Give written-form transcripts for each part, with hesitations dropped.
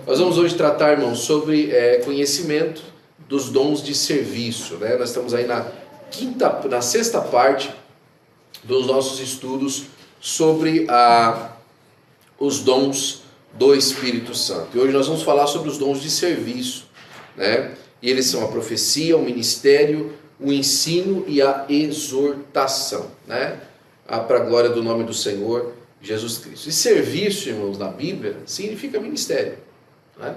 Nós vamos hoje tratar, irmãos, sobre conhecimento dos dons de serviço, né? Nós estamos aí na sexta parte dos nossos estudos sobre os dons do Espírito Santo. E hoje nós vamos falar sobre os dons de serviço, né? E eles são a profecia, o ministério, o ensino e a exortação, né? Para a glória do nome do Senhor Jesus Cristo. E serviço, irmãos, na Bíblia, significa ministério, né?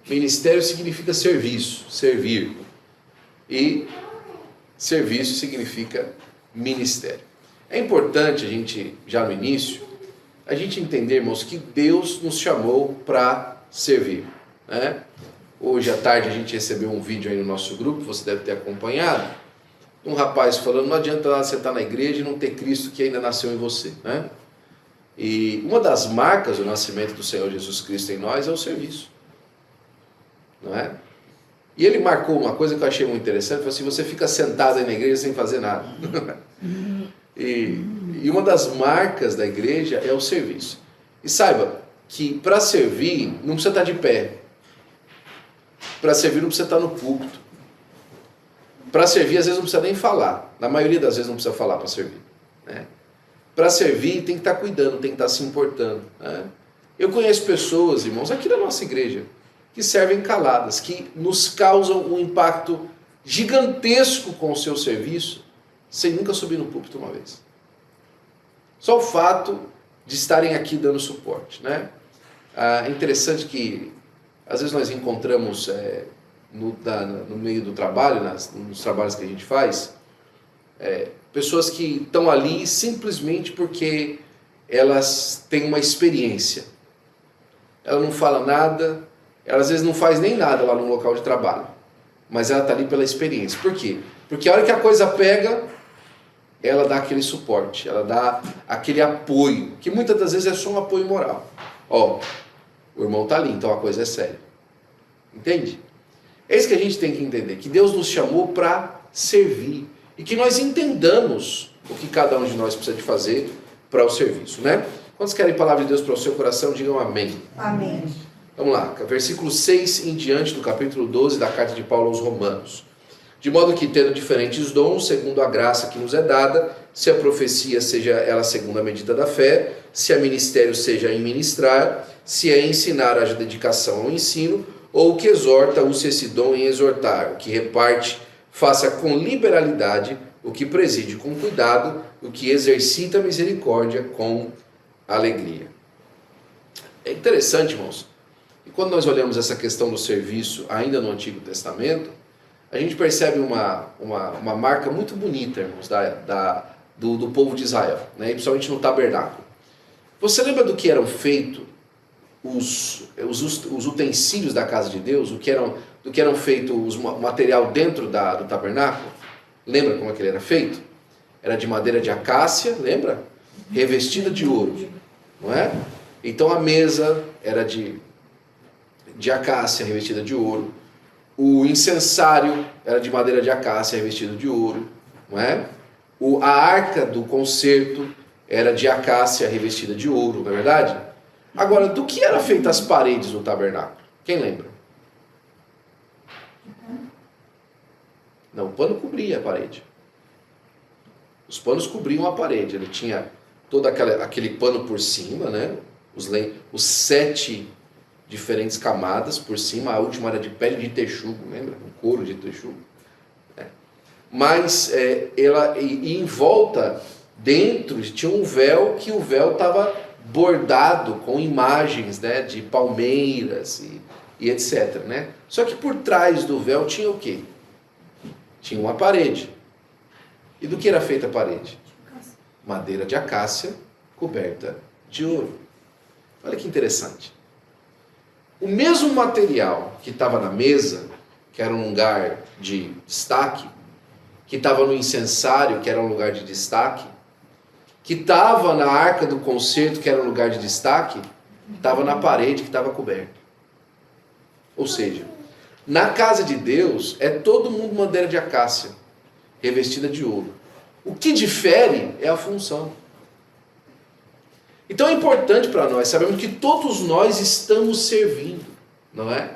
Ministério significa serviço, servir. E serviço significa ministério. É importante a gente, já no início, a gente entender, irmãos, que Deus nos chamou para servir, né? Hoje à tarde a gente recebeu um vídeo aí no nosso grupo, você deve ter acompanhado, um rapaz falando, não adianta você estar na igreja e não ter Cristo que ainda nasceu em você, né? E uma das marcas do nascimento do Senhor Jesus Cristo em nós é o serviço, não é? E ele marcou uma coisa que eu achei muito interessante, foi assim, você fica sentado aí na igreja sem fazer nada. E uma das marcas da igreja é o serviço. E saiba que para servir não precisa estar de pé. Para servir não precisa estar no púlpito. Para servir às vezes não precisa nem falar. Na maioria das vezes não precisa falar para servir, né? Para servir tem que estar cuidando, tem que estar se importando, né? Eu conheço pessoas, irmãos, aqui na nossa igreja, que servem caladas, que nos causam um impacto gigantesco com o seu serviço, sem nunca subir no púlpito uma vez. Só o fato de estarem aqui dando suporte, né? É interessante que às vezes nós encontramos no meio do trabalho, nos trabalhos que a gente faz, pessoas que estão ali simplesmente porque elas têm uma experiência. Ela não fala nada, ela às vezes não faz nem nada lá no local de trabalho, mas ela está ali pela experiência. Por quê? Porque a hora que a coisa pega, ela dá aquele suporte, ela dá aquele apoio, que muitas das vezes é só um apoio moral. Ó, o irmão está ali, então a coisa é séria. Entende? É isso que a gente tem que entender, que Deus nos chamou para servir, e que nós entendamos o que cada um de nós precisa de fazer para o serviço, né? Quantos querem a palavra de Deus para o seu coração, digam amém. Amém. Vamos lá, versículo 6 em diante do capítulo 12 da carta de Paulo aos Romanos. De modo que, tendo diferentes dons, segundo a graça que nos é dada, se a profecia seja ela segundo a medida da fé, se a ministério seja em ministrar, se é ensinar, haja dedicação ao ensino, ou o que exorta, use esse dom em exortar, o que reparte, faça com liberalidade, o que preside com cuidado, o que exercita a misericórdia com alegria. É interessante, irmãos, e quando nós olhamos essa questão do serviço ainda no Antigo Testamento, a gente percebe uma marca muito bonita, irmãos, do povo de Israel, né? E principalmente no tabernáculo. Você lembra do que eram feitos os utensílios da casa de Deus, do que eram feitos o material dentro do tabernáculo? Lembra como é que ele era feito? Era de madeira de acácia, lembra? Revestida de ouro, não é? Então a mesa era de acácia revestida de ouro. O incensário era de madeira de acácia revestido de ouro, não é? A arca do concerto era de acácia revestida de ouro, não é verdade? Agora, do que eram feitas as paredes do tabernáculo? Quem lembra? Não, o pano cobria a parede. Os panos cobriam a parede. Ele tinha todo aquele pano por cima, né? Os 7 diferentes camadas por cima. A última era de pele de texugo, lembra? Um couro de texugo. Mas e em volta, dentro, tinha um véu, que o véu estava bordado com imagens, né, de palmeiras e etc, né? Só que por trás do véu tinha o quê? Tinha uma parede. E do que era feita a parede? Madeira de acácia coberta de ouro. Olha que interessante. O mesmo material que estava na mesa, que era um lugar de destaque, que estava no incensário, que era um lugar de destaque, que estava na arca do concerto, que era um lugar de destaque, estava na parede que estava coberta. Ou seja, na casa de Deus é todo mundo madeira de acácia, revestida de ouro. O que difere é a função. Então é importante para nós, sabemos que todos nós estamos servindo. não é?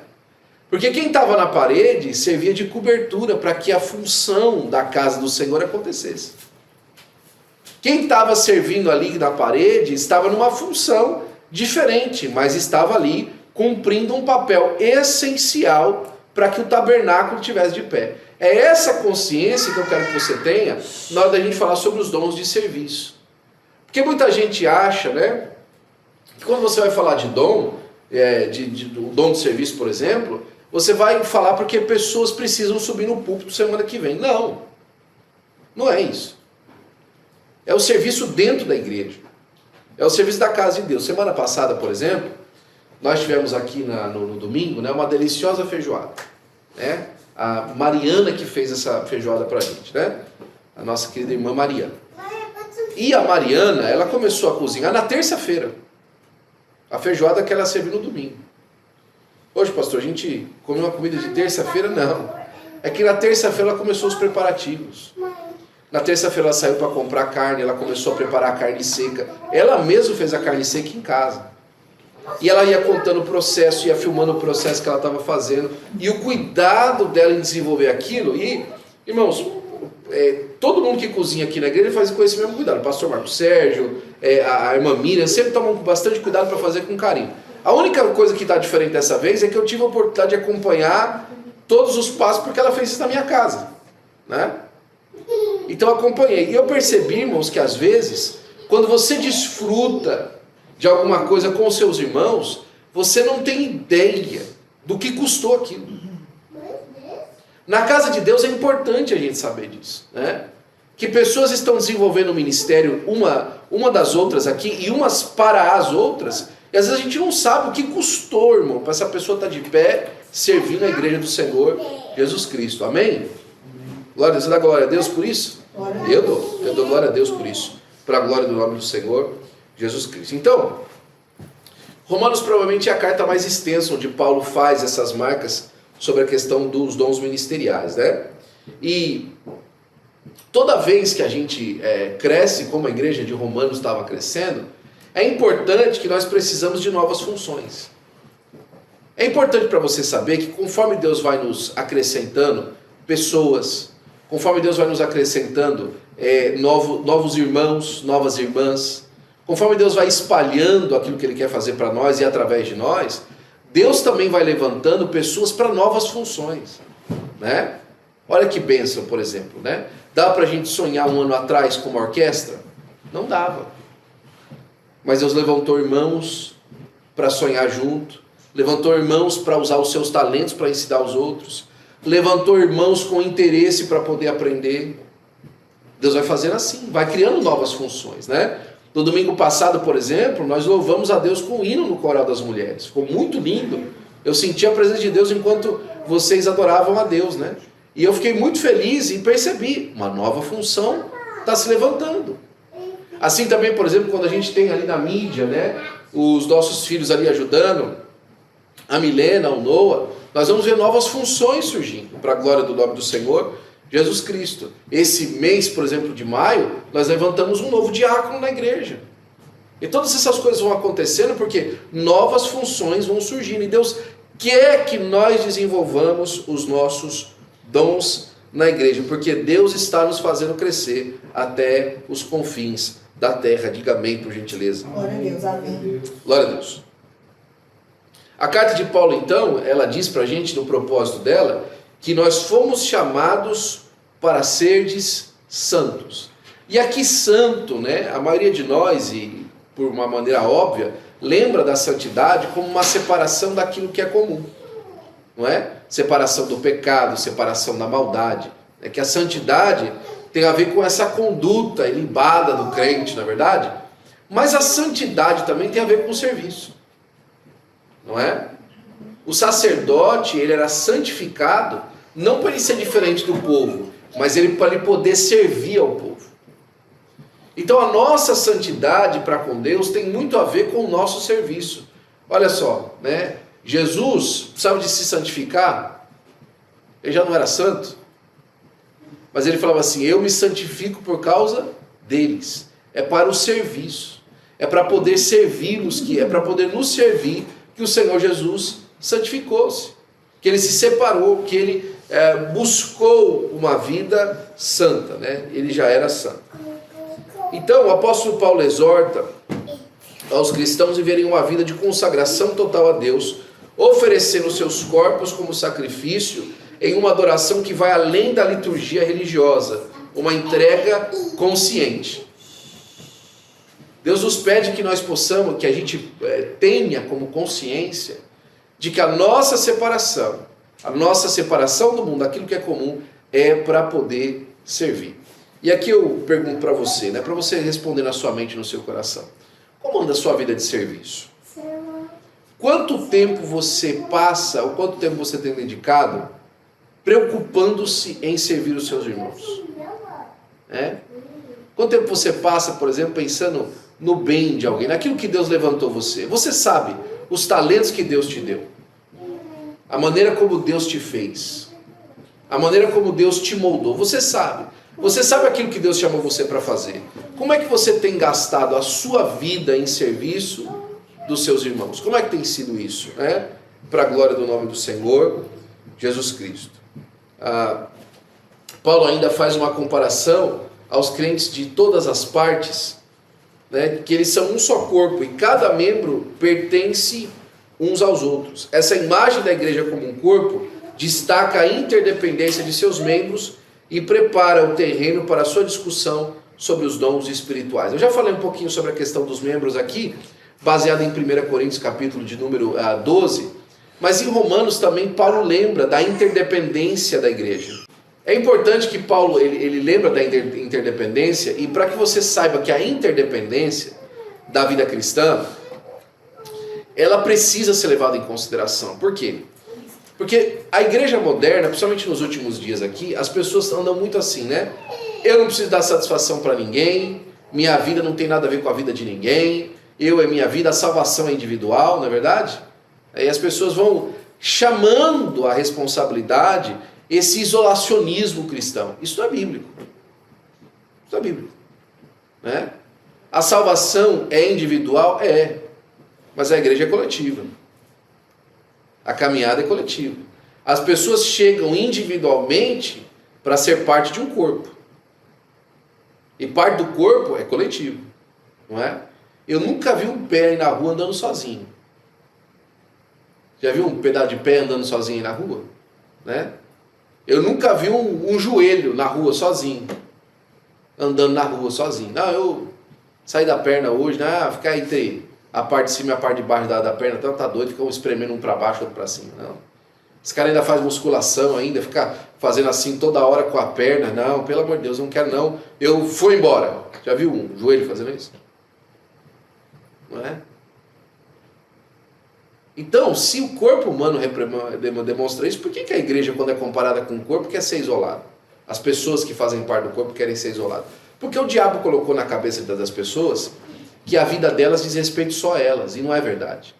Porque quem estava na parede servia de cobertura para que a função da casa do Senhor acontecesse. Quem estava servindo ali na parede estava numa função diferente, mas estava ali cumprindo um papel essencial para que o tabernáculo estivesse de pé. É essa consciência que eu quero que você tenha na hora da gente falar sobre os dons de serviço. Porque muita gente acha, né, que quando você vai falar de dom, do dom de serviço, por exemplo, você vai falar porque pessoas precisam subir no púlpito semana que vem. Não, não é isso. É o serviço dentro da igreja. É o serviço da casa de Deus. Semana passada, por exemplo, nós tivemos aqui no domingo, né, uma deliciosa feijoada. Né? A Mariana que fez essa feijoada pra gente, né? A nossa querida irmã Mariana. E a Mariana, ela começou a cozinhar na terça-feira. A feijoada que ela serviu no domingo. Hoje, pastor, a gente comeu uma comida de terça-feira? Não. É que na terça-feira ela começou os preparativos. Na terça-feira ela saiu para comprar carne, ela começou a preparar a carne seca. Ela mesma fez a carne seca em casa. E ela ia contando o processo, ia filmando o processo que ela estava fazendo. E o cuidado dela em desenvolver aquilo. E, irmãos, todo mundo que cozinha aqui na igreja faz com esse mesmo cuidado. O pastor Marcos Sérgio, a irmã Miriam, sempre tomam bastante cuidado para fazer com carinho. A única coisa que está diferente dessa vez é que eu tive a oportunidade de acompanhar todos os passos, porque ela fez isso na minha casa, né? Então eu acompanhei. E eu percebi, irmãos, que às vezes, quando você desfruta de alguma coisa com os seus irmãos, você não tem ideia do que custou aquilo. Na casa de Deus é importante a gente saber disso, né? Que pessoas estão desenvolvendo o ministério uma das outras aqui e umas para as outras, e às vezes a gente não sabe o que custou, irmão, para essa pessoa estar de pé servindo a igreja do Senhor Jesus Cristo. Amém? Glória a Deus. Você dá glória a Deus por isso? Eu dou glória a Deus por isso, para a glória do nome do Senhor Jesus Cristo. Então, Romanos provavelmente é a carta mais extensa onde Paulo faz essas marcas sobre a questão dos dons ministeriais, né? E toda vez que a gente cresce, como a igreja de Romanos estava crescendo, é importante que nós precisamos de novas funções. É importante para você saber que conforme Deus vai nos acrescentando pessoas, conforme Deus vai nos acrescentando novos irmãos, novas irmãs, conforme Deus vai espalhando aquilo que Ele quer fazer para nós e através de nós, Deus também vai levantando pessoas para novas funções, né? Olha que bênção, por exemplo, né? Dava para a gente sonhar um ano atrás com uma orquestra? Não dava. Mas Deus levantou irmãos para sonhar junto, levantou irmãos para usar os seus talentos para ensinar os outros, levantou irmãos com interesse para poder aprender. Deus vai fazendo assim, vai criando novas funções, né? No domingo passado, por exemplo, nós louvamos a Deus com um hino no coral das mulheres. Ficou muito lindo. Eu senti a presença de Deus enquanto vocês adoravam a Deus, né? E eu fiquei muito feliz e percebi, uma nova função está se levantando. Assim também, por exemplo, quando a gente tem ali na mídia, né, os nossos filhos ali ajudando, a Milena, o Noah, nós vamos ver novas funções surgindo, para a glória do nome do Senhor Jesus Cristo. Esse mês, por exemplo, de maio, nós levantamos um novo diácono na igreja. E todas essas coisas vão acontecendo porque novas funções vão surgindo. E Deus quer que nós desenvolvamos os nossos dons na igreja, porque Deus está nos fazendo crescer até os confins da terra. Diga amém, por gentileza. Glória a Deus, amém. Glória a Deus. A carta de Paulo, então, ela diz para a gente, no propósito dela, que nós fomos chamados para serdes santos. E aqui santo, né, a maioria de nós, e por uma maneira óbvia, lembra da santidade como uma separação daquilo que é comum. Não é? Separação do pecado, separação da maldade. É que a santidade tem a ver com essa conduta ilibada do crente, na verdade. Mas a santidade também tem a ver com o serviço. Não é? O sacerdote, ele era santificado, não para ele ser diferente do povo, mas para ele poder servir ao povo. Então a nossa santidade para com Deus tem muito a ver com o nosso serviço. Olha só, né? Jesus precisava de se santificar, ele já não era santo, mas ele falava assim, eu me santifico por causa deles, é para o serviço, é para poder servi-los, é para poder nos servir, que o Senhor Jesus santificou-se, que ele se separou, que ele buscou uma vida santa, né? Ele já era santo. Então o apóstolo Paulo exorta aos cristãos viverem uma vida de consagração total a Deus, oferecendo seus corpos como sacrifício em uma adoração que vai além da liturgia religiosa, uma entrega consciente. Deus nos pede que nós possamos, que a gente tenha como consciência de que a nossa separação do mundo, aquilo que é comum, é para poder servir. E aqui eu pergunto para você, né, para você responder na sua mente, no seu coração, como anda a sua vida de serviço? Quanto tempo você passa, ou quanto tempo você tem dedicado preocupando-se em servir os seus irmãos? Quanto tempo você passa, por exemplo, pensando no bem de alguém, naquilo que Deus levantou você? Você sabe os talentos que Deus te deu, a maneira como Deus te fez, a maneira como Deus te moldou. Você sabe aquilo que Deus chamou você para fazer. Como é que você tem gastado a sua vida em serviço dos seus irmãos? Como é que tem sido isso? Para a glória do nome do Senhor Jesus Cristo. Paulo ainda faz uma comparação aos crentes de todas as partes, né, que eles são um só corpo e cada membro pertence uns aos outros. Essa imagem da igreja como um corpo destaca a interdependência de seus membros e prepara o terreno para a sua discussão sobre os dons espirituais. Eu já falei um pouquinho sobre a questão dos membros aqui, baseado em 1 Coríntios capítulo de número 12, mas em Romanos também Paulo lembra da interdependência da igreja. É importante que Paulo ele lembra da interdependência, e para que você saiba que a interdependência da vida cristã, ela precisa ser levada em consideração. Por quê? Porque a igreja moderna, principalmente nos últimos dias aqui, as pessoas andam muito assim, né? Eu não preciso dar satisfação para ninguém, minha vida não tem nada a ver com a vida de ninguém, eu é minha vida, a salvação é individual, não é verdade? Aí as pessoas vão chamando a responsabilidade esse isolacionismo cristão. Isso não é bíblico. Isso não é bíblico. Né? A salvação é individual? É. Mas a igreja é coletiva. A caminhada é coletiva. As pessoas chegam individualmente para ser parte de um corpo. E parte do corpo é coletivo. Não é? Eu nunca vi um pé aí na rua andando sozinho. Já viu um pedaço de pé andando sozinho aí na rua? Né? Eu nunca vi um joelho na rua sozinho, andando na rua sozinho. Não, eu saí da perna hoje, né? Ficar entre a parte de cima e a parte de baixo da perna, então tá doido, ficam espremendo um para baixo, outro para cima. Não. Esse cara ainda faz musculação ainda, fica fazendo assim toda hora com a perna. Não, pelo amor de Deus, eu não quero não. Eu fui embora. Já viu um joelho fazendo isso? Não é? Então, se o corpo humano demonstra isso, por que a igreja, quando é comparada com o corpo, quer ser isolada? As pessoas que fazem parte do corpo querem ser isoladas. Porque o diabo colocou na cabeça das pessoas que a vida delas diz respeito só a elas, e não é verdade.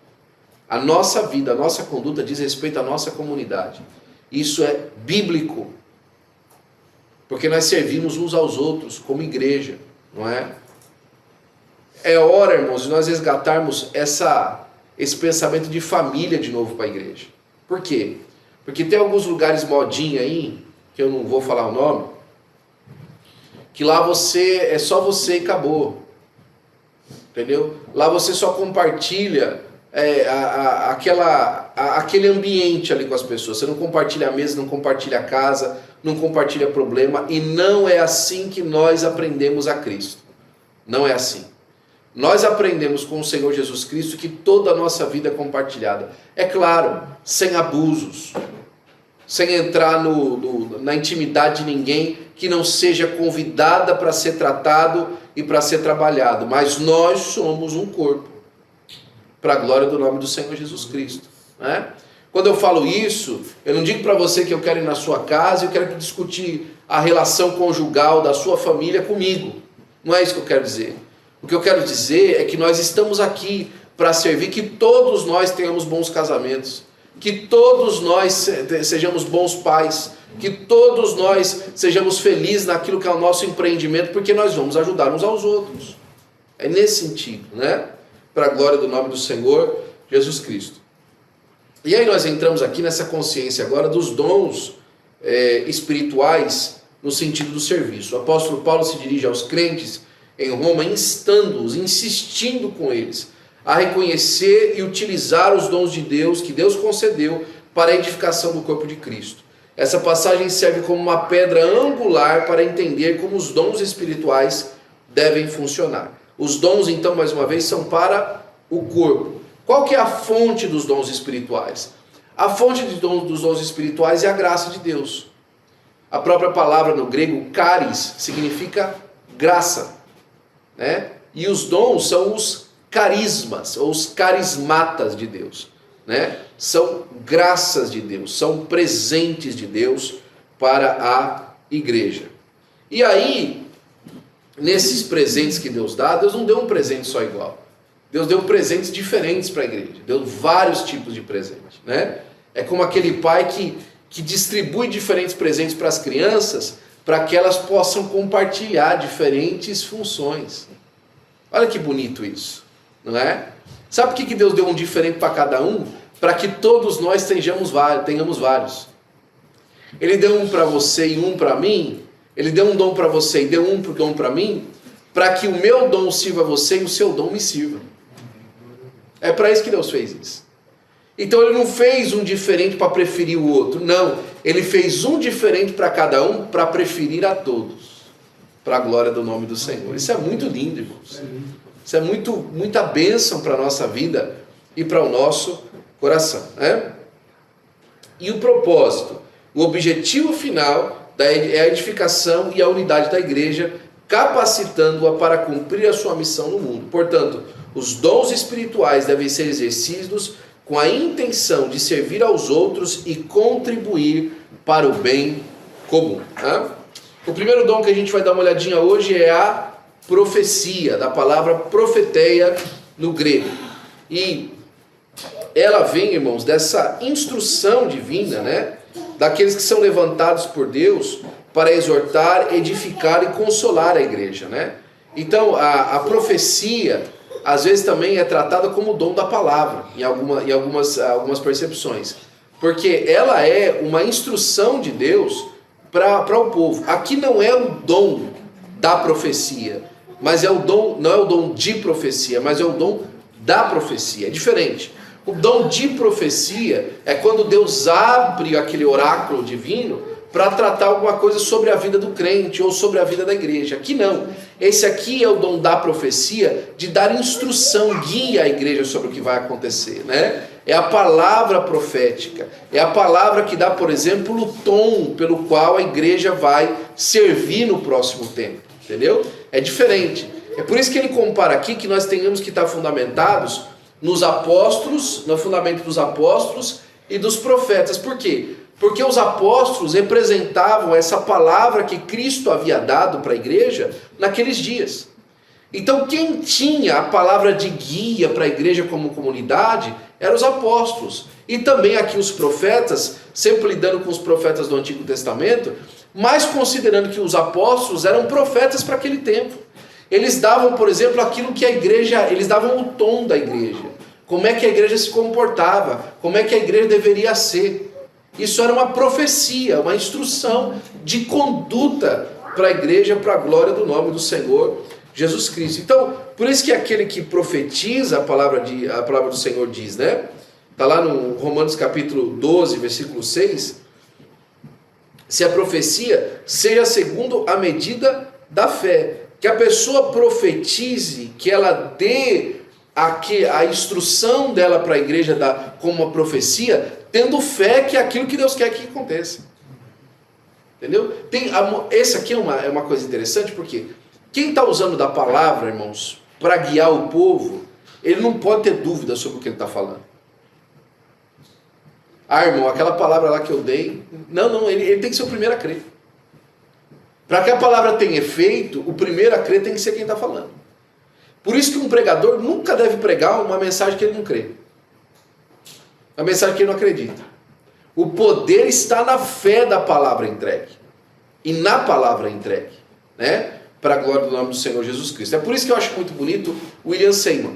A nossa vida, a nossa conduta diz respeito à nossa comunidade. Isso é bíblico. Porque nós servimos uns aos outros como igreja, não é? É hora, irmãos, de nós resgatarmos esse pensamento de família de novo para a igreja. Por quê? Porque tem alguns lugares modinha aí, que eu não vou falar o nome, que lá é só você e acabou. Entendeu? Lá você só compartilha aquele ambiente ali com as pessoas. Você não compartilha a mesa, não compartilha a casa, não compartilha problema, e não é assim que nós aprendemos a Cristo. Não é assim. Nós aprendemos com o Senhor Jesus Cristo que toda a nossa vida é compartilhada. É claro, sem abusos, sem entrar na intimidade de ninguém que não seja convidada para ser tratado e para ser trabalhado. Mas nós somos um corpo, para a glória do nome do Senhor Jesus Cristo. Né? Quando eu falo isso, eu não digo para você que eu quero ir na sua casa e eu quero discutir a relação conjugal da sua família comigo. Não é isso que eu quero dizer. O que eu quero dizer é que nós estamos aqui para servir, que todos nós tenhamos bons casamentos, que todos nós sejamos bons pais, que todos nós sejamos felizes naquilo que é o nosso empreendimento, porque nós vamos ajudar uns aos outros. É nesse sentido, né? Para a glória do nome do Senhor Jesus Cristo. E aí nós entramos aqui nessa consciência agora dos dons espirituais no sentido do serviço. O apóstolo Paulo se dirige aos crentes em Roma, instando-os, insistindo com eles a reconhecer e utilizar os dons de Deus que Deus concedeu para a edificação do corpo de Cristo. Essa passagem serve como uma pedra angular para entender como os dons espirituais devem funcionar. Os dons, então, mais uma vez, são para o corpo. Qual que é a fonte dos dons espirituais? A fonte dos dons espirituais é a graça de Deus. A própria palavra no grego, charis, significa graça, né? E os dons são os carismas, ou os carismatas de Deus, né? São graças de Deus, são presentes de Deus para a igreja. E aí, nesses presentes que Deus dá, Deus não deu um presente só igual. Deus deu presentes diferentes para a igreja, deu vários tipos de presentes, né? É como aquele pai que distribui diferentes presentes para as crianças, para que elas possam compartilhar diferentes funções. Olha que bonito isso, não é? Sabe por que Deus deu um diferente para cada um? Para que todos nós tenhamos vários. Ele deu um para você e um para mim. Ele deu um dom para você e deu um dom para mim, para que o meu dom sirva a você e o seu dom me sirva. É para isso que Deus fez isso. Então ele não fez um diferente para preferir o outro. Não, ele fez um diferente para cada um, para preferir a todos, para a glória do nome do Senhor. Isso é muito lindo, irmãos. Isso é muita bênção para a nossa vida e para o nosso coração, né? E o propósito, o objetivo final é a edificação e a unidade da igreja, capacitando-a para cumprir a sua missão no mundo. Portanto, os dons espirituais devem ser exercidos com a intenção de servir aos outros e contribuir para o bem comum, né? O primeiro dom que a gente vai dar uma olhadinha hoje é a profecia, da palavra profeteia no grego. E ela vem, irmãos, dessa instrução divina, né? Daqueles que são levantados por Deus para exortar, edificar e consolar a igreja, né? Então, a profecia, às vezes, também é tratada como o dom da palavra, em algumas percepções. Porque ela é uma instrução de Deus para o povo. Aqui não é o dom da profecia, mas não é o dom de profecia, mas é o dom da profecia. É diferente. O dom de profecia é quando Deus abre aquele oráculo divino para tratar alguma coisa sobre a vida do crente ou sobre a vida da igreja. Aqui não. Esse aqui é o dom da profecia, de dar instrução, guia à igreja sobre o que vai acontecer, né? É a palavra profética. É a palavra que dá, por exemplo, o tom pelo qual a igreja vai servir no próximo tempo. Entendeu? É diferente. É por isso que ele compara aqui que nós tenhamos que estar fundamentados nos apóstolos, no fundamento dos apóstolos e dos profetas. Por quê? Porque os apóstolos representavam essa palavra que Cristo havia dado para a igreja naqueles dias. Então quem tinha a palavra de guia para a igreja como comunidade eram os apóstolos. E também aqui os profetas, sempre lidando com os profetas do Antigo Testamento, mas considerando que os apóstolos eram profetas para aquele tempo. Eles davam, por exemplo, aquilo que a igreja, eles davam o tom da igreja. Como é que a igreja se comportava, como é que a igreja deveria ser. Isso era uma profecia, uma instrução de conduta para a igreja, para a glória do nome do Senhor Jesus Cristo. Então, por isso que aquele que profetiza, a palavra do Senhor diz, né? Está lá no Romanos capítulo 12, versículo 6. Se a profecia seja segundo a medida da fé. Que a pessoa profetize, que ela dê a instrução dela para a igreja como uma profecia, tendo fé que é aquilo que Deus quer que aconteça. Entendeu? Esse aqui é uma coisa interessante, porque quem está usando da palavra, irmãos, para guiar o povo, ele não pode ter dúvida sobre o que ele está falando. Ah, irmão, aquela palavra lá que eu dei... Não, ele tem que ser o primeiro a crer. Para que a palavra tenha efeito, o primeiro a crer tem que ser quem está falando. Por isso que um pregador nunca deve pregar uma mensagem que ele não crê. Uma mensagem que ele não acredita. O poder está na fé da palavra entregue. E na palavra entregue. Né? Para a glória do nome do Senhor Jesus Cristo. É por isso que eu acho muito bonito o William Seymour.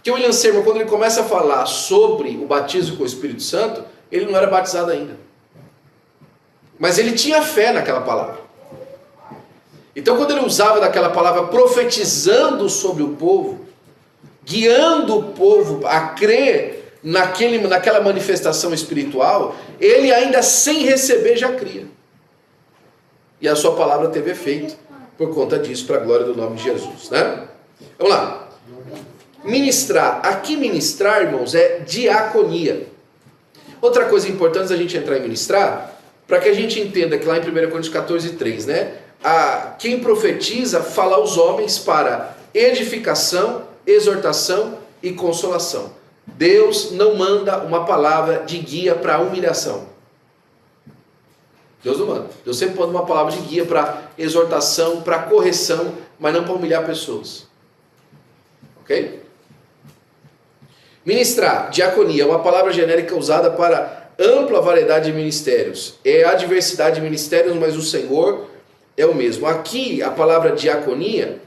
Porque o William Seymour, quando ele começa a falar sobre o batismo com o Espírito Santo, ele não era batizado ainda. Mas ele tinha fé naquela palavra. Então, quando ele usava daquela palavra profetizando sobre o povo, guiando o povo a crer naquela manifestação espiritual, ele ainda sem receber já cria. E a sua palavra teve efeito por conta disso, para a glória do nome de Jesus, né? Vamos lá. Ministrar. Aqui ministrar, irmãos, é diaconia. Outra coisa importante a gente entrar em ministrar, para que a gente entenda que lá em 1 Coríntios 14:3, né? Quem profetiza fala aos homens para edificação, exortação e consolação. Deus não manda uma palavra de guia para humilhação. Deus não manda. Deus sempre manda uma palavra de guia para exortação, para correção, mas não para humilhar pessoas. Ok? Ministrar, diaconia, é uma palavra genérica usada para ampla variedade de ministérios. É a diversidade de ministérios, mas o Senhor é o mesmo. Aqui, a palavra diaconia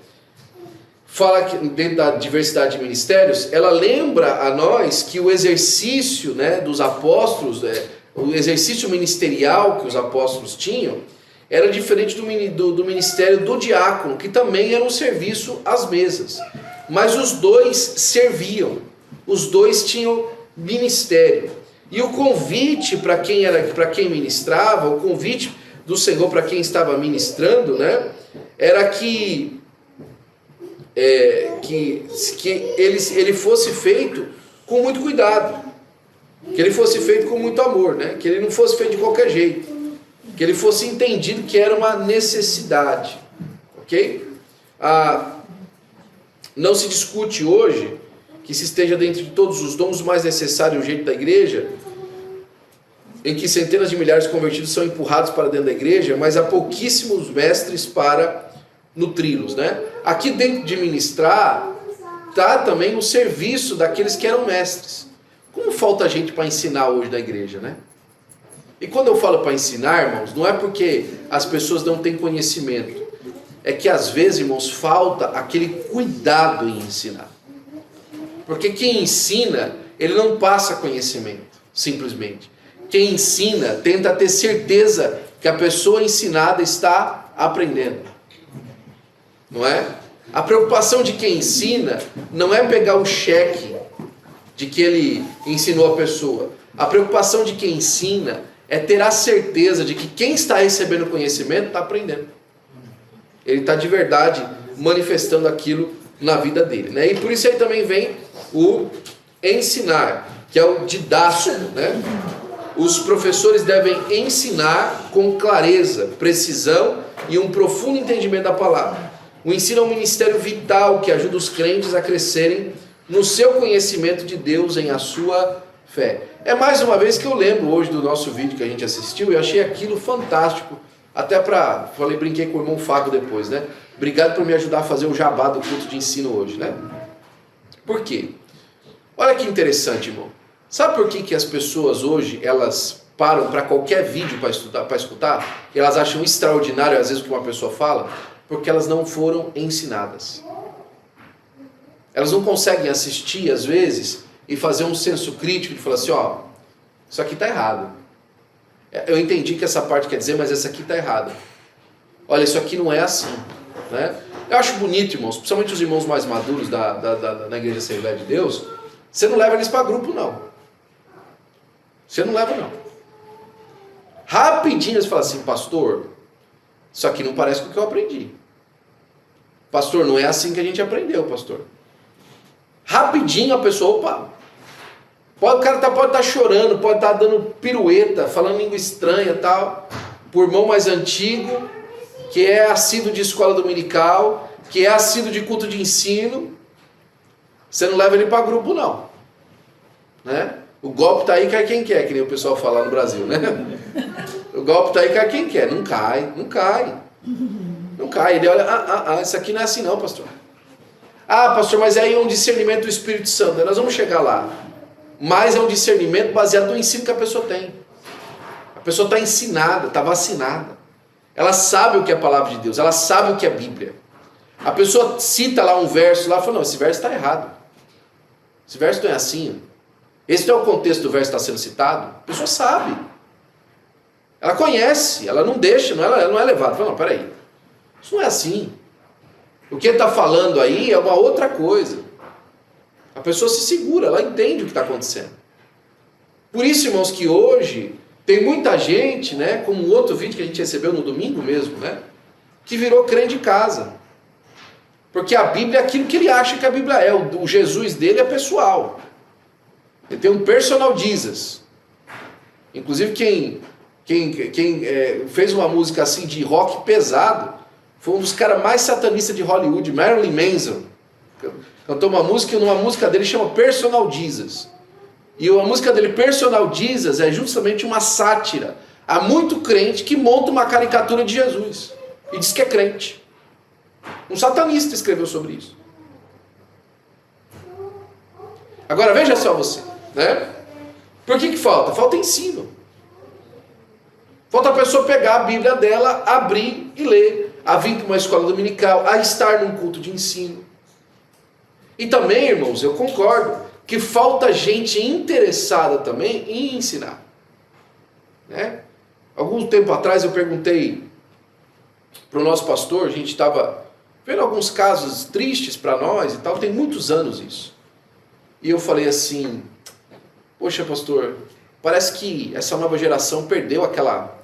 fala que dentro da diversidade de ministérios, ela lembra a nós que o exercício, né, dos apóstolos, o exercício ministerial que os apóstolos tinham, era diferente do ministério do diácono, que também era um serviço às mesas. Mas os dois serviam, os dois tinham ministério. E o convite para quem ministrava, o convite do Senhor para quem estava ministrando, né, era que ele fosse feito com muito cuidado, que ele fosse feito com muito amor, né? Que ele não fosse feito de qualquer jeito, que ele fosse entendido que era uma necessidade, ok? Não se discute hoje que se esteja dentro de todos os dons o mais necessário, o jeito da igreja, em que centenas de milhares de convertidos são empurrados para dentro da igreja, mas há pouquíssimos mestres para nutri-los, né? Aqui dentro de ministrar está também o serviço daqueles que eram mestres. Como falta gente para ensinar hoje na igreja, né? E quando eu falo para ensinar, irmãos, não é porque as pessoas não têm conhecimento, é que às vezes, irmãos, falta aquele cuidado em ensinar. Porque quem ensina, ele não passa conhecimento, simplesmente. Quem ensina tenta ter certeza que a pessoa ensinada está aprendendo. Não é? A preocupação de quem ensina não é pegar o cheque de que ele ensinou a pessoa. A preocupação de quem ensina é ter a certeza de que quem está recebendo conhecimento está aprendendo. Ele está de verdade manifestando aquilo na vida dele, né? E por isso aí também vem o ensinar, que é o didático, né? Os professores devem ensinar com clareza, precisão e um profundo entendimento da palavra. O ensino é um ministério vital que ajuda os crentes a crescerem no seu conhecimento de Deus, em a sua fé. É mais uma vez que eu lembro hoje do nosso vídeo que a gente assistiu e eu achei aquilo fantástico. Até brinquei com o irmão Fábio depois, né? Obrigado por me ajudar a fazer o jabá do culto de ensino hoje, né? Por quê? Olha que interessante, irmão. Sabe por que as pessoas hoje, elas param para qualquer vídeo para escutar? E elas acham extraordinário, às vezes, o que uma pessoa fala? Porque elas não foram ensinadas. Elas não conseguem assistir, às vezes, e fazer um senso crítico de falar assim, ó, isso aqui está errado. Eu entendi que essa parte quer dizer, mas essa aqui está errada. Olha, isso aqui não é assim, né? Eu acho bonito, irmãos, principalmente os irmãos mais maduros da Igreja Assembleia de Deus, você não leva eles para grupo, não. Você não leva, não. Rapidinho eles falam assim, pastor, isso aqui não parece com o que eu aprendi. Pastor, não é assim que a gente aprendeu, pastor. Rapidinho a pessoa, opa, o cara pode estar chorando, pode estar dando pirueta, falando língua estranha e tal, por irmão mais antigo, que é assíduo de escola dominical, que é assíduo de culto de ensino. Você não leva ele para grupo, não, né? O golpe está aí, cai quem quer, que nem o pessoal fala no Brasil, né? O golpe está aí, cai quem quer. Não cai. Não cai. Ele olha, isso aqui não é assim não, pastor. Pastor, mas aí é um discernimento do Espírito Santo. Nós vamos chegar lá. Mas é um discernimento baseado no ensino que a pessoa tem. A pessoa está ensinada, está vacinada. Ela sabe o que é a palavra de Deus, ela sabe o que é a Bíblia. A pessoa cita lá um verso, lá e fala, não, esse verso está errado. Esse verso não é assim. Esse não é o contexto do verso que está sendo citado. A pessoa sabe. Ela conhece, ela não deixa, ela não é levada. Fala, não, peraí. Isso não é assim. O que ele está falando aí é uma outra coisa. A pessoa se segura, ela entende o que está acontecendo. Por isso, irmãos, que hoje tem muita gente, né, como um outro vídeo que a gente recebeu no domingo mesmo, né, que virou crente de casa. Porque a Bíblia é aquilo que ele acha que a Bíblia é. O Jesus dele é pessoal. Ele tem um personal Jesus. Inclusive quem fez uma música assim de rock pesado foi um dos caras mais satanistas de Hollywood, Marilyn Manson. Cantou uma música e numa música dele chama Personal Jesus. E a música dele, Personal Jesus, é justamente uma sátira a muito crente que monta uma caricatura de Jesus e diz que é crente. Um satanista escreveu sobre isso. Agora veja só você, né? Por que falta? Falta ensino. Falta a pessoa pegar a Bíblia dela, abrir e ler, a vir para uma escola dominical, a estar num culto de ensino. E também, irmãos, eu concordo que falta gente interessada também em ensinar. Né? Algum tempo atrás eu perguntei para o nosso pastor, a gente estava vendo alguns casos tristes para nós e tal, tem muitos anos isso. E eu falei assim, poxa pastor, parece que essa nova geração perdeu aquela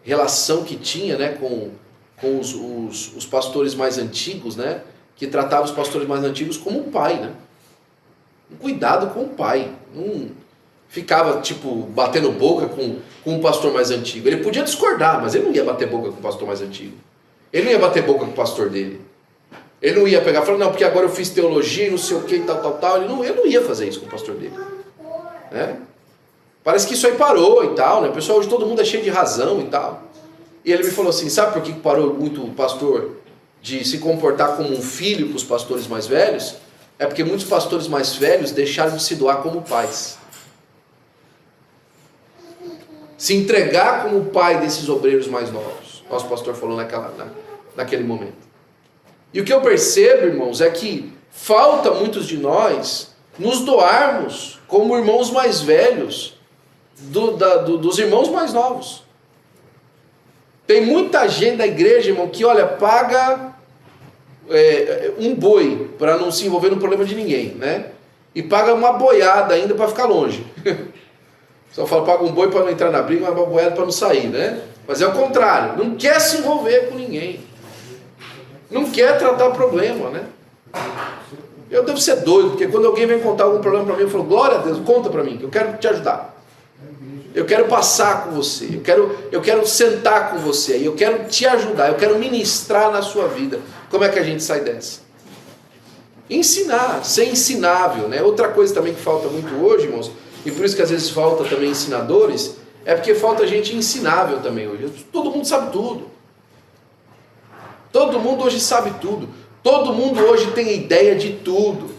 relação que tinha, né, com os pastores mais antigos, né, que tratavam os pastores mais antigos como um pai, né? Um cuidado com o pai. Não ficava, tipo, batendo boca com um pastor mais antigo. Ele podia discordar, mas ele não ia bater boca com o pastor mais antigo. Ele não ia bater boca com o pastor dele. Ele não ia pegar e falar, não, porque agora eu fiz teologia e não sei o que e tal. Ele não ia fazer isso com o pastor dele. Né? Parece que isso aí parou e tal, né? O pessoal, hoje todo mundo é cheio de razão e tal. E ele me falou assim, sabe por que parou muito o pastor de se comportar como um filho para os pastores mais velhos? É porque muitos pastores mais velhos deixaram de se doar como pais. Se entregar como pai desses obreiros mais novos. Nosso pastor falou naquele momento. E o que eu percebo, irmãos, é que falta muitos de nós nos doarmos como irmãos mais velhos dos irmãos mais novos. Tem muita gente da igreja, irmão, que, olha, paga um boi para não se envolver no problema de ninguém, né? E paga uma boiada ainda para ficar longe. Só fala, paga um boi para não entrar na briga, mas uma boiada para não sair, né? Mas é o contrário, não quer se envolver com ninguém. Não quer tratar problema, né? Eu devo ser doido, porque quando alguém vem contar algum problema para mim, eu falo, glória a Deus, conta para mim, que eu quero te ajudar. Eu quero passar com você, eu quero sentar com você, eu quero te ajudar, eu quero ministrar na sua vida. Como é que a gente sai dessa? Ensinar, ser ensinável, né? Outra coisa também que falta muito hoje, irmãos, e por isso que às vezes falta também ensinadores, é porque falta gente ensinável também hoje. Todo mundo sabe tudo. Todo mundo hoje sabe tudo. Todo mundo hoje tem ideia de tudo.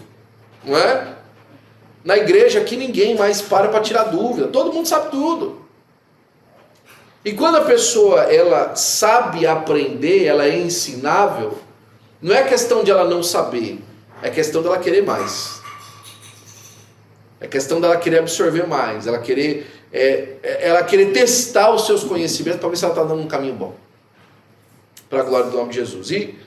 Não é? Na igreja aqui ninguém mais para tirar dúvida. Todo mundo sabe tudo. E quando a pessoa ela sabe aprender, ela é ensinável, não é questão de ela não saber, é questão dela querer mais. É questão dela querer absorver mais, ela querer testar os seus conhecimentos para ver se ela está dando um caminho bom. Para a glória do nome de Jesus. E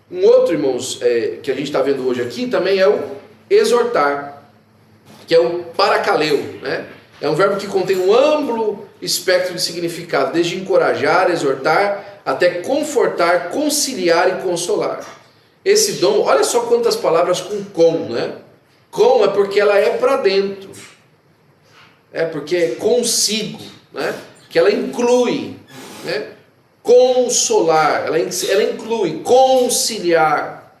um outro, irmãos, que a gente está vendo hoje aqui, também é o exortar, que é o parakaleo, né? É um verbo que contém um amplo espectro de significado, desde encorajar, exortar, até confortar, conciliar e consolar. Esse dom, olha só quantas palavras com, né? Com é porque ela é para dentro. É porque é consigo, né? Que ela inclui, né? Consolar, ela inclui conciliar,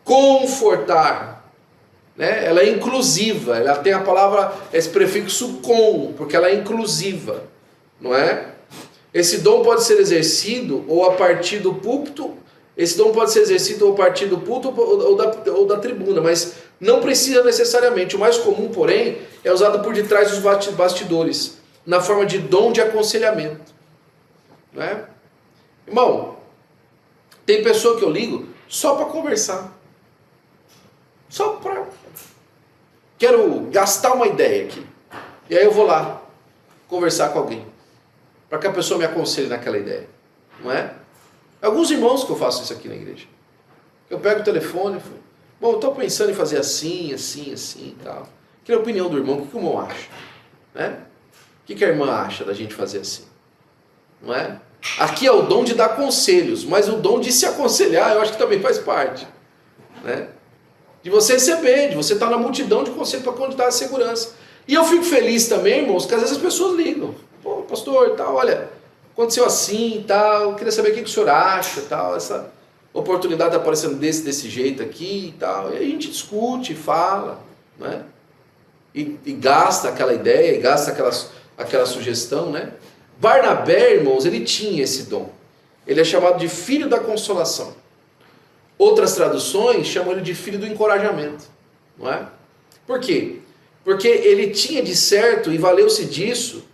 confortar, né? Ela é inclusiva, ela tem a palavra, esse prefixo com, porque ela é inclusiva, não é? Esse dom pode ser exercido ou a partir do púlpito, esse dom pode ser exercido ou a partir do púlpito ou da tribuna, mas não precisa necessariamente. O mais comum, porém, é usado por detrás dos bastidores, na forma de dom de aconselhamento, não é? Irmão, tem pessoa que eu ligo só para conversar. Só para... quero gastar uma ideia aqui. E aí eu vou lá conversar com alguém, para que a pessoa me aconselhe naquela ideia, não é? Alguns irmãos que eu faço isso aqui na igreja. Eu pego o telefone e falo, bom, eu estou pensando em fazer assim, assim, assim e tal. Queria a opinião do irmão, o que o irmão acha? Né? O que a irmã acha da gente fazer assim? Não é? Aqui é o dom de dar conselhos, mas o dom de se aconselhar eu acho que também faz parte. Né? De você receber, de você estar na multidão de conselhos para quando dá a segurança. E eu fico feliz também, irmãos, que às vezes as pessoas ligam. Pô, pastor, tal, olha, aconteceu assim e tal, eu queria saber o que o senhor acha tal, essa oportunidade está aparecendo desse jeito aqui e tal. E aí a gente discute, fala, né? E gasta aquela ideia, e gasta aquela sugestão, né? Barnabé, irmãos, ele tinha esse dom. Ele é chamado de filho da consolação. Outras traduções chamam ele de filho do encorajamento, não é? Por quê? Porque ele tinha de certo e valeu-se disso,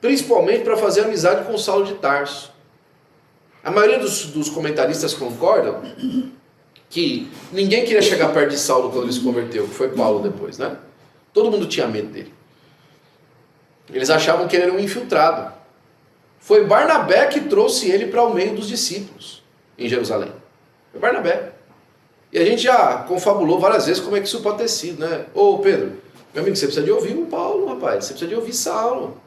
principalmente para fazer amizade com Saulo de Tarso. A maioria dos comentaristas concordam que ninguém queria chegar perto de Saulo quando ele se converteu, que foi Paulo depois, né? Todo mundo tinha medo dele. Eles achavam que ele era um infiltrado. Foi Barnabé que trouxe ele para o meio dos discípulos em Jerusalém. Foi Barnabé. E a gente já confabulou várias vezes como é que isso pode ter sido, né? Ô Pedro, meu amigo, você precisa de ouvir o Paulo, rapaz. Você precisa de ouvir Saulo.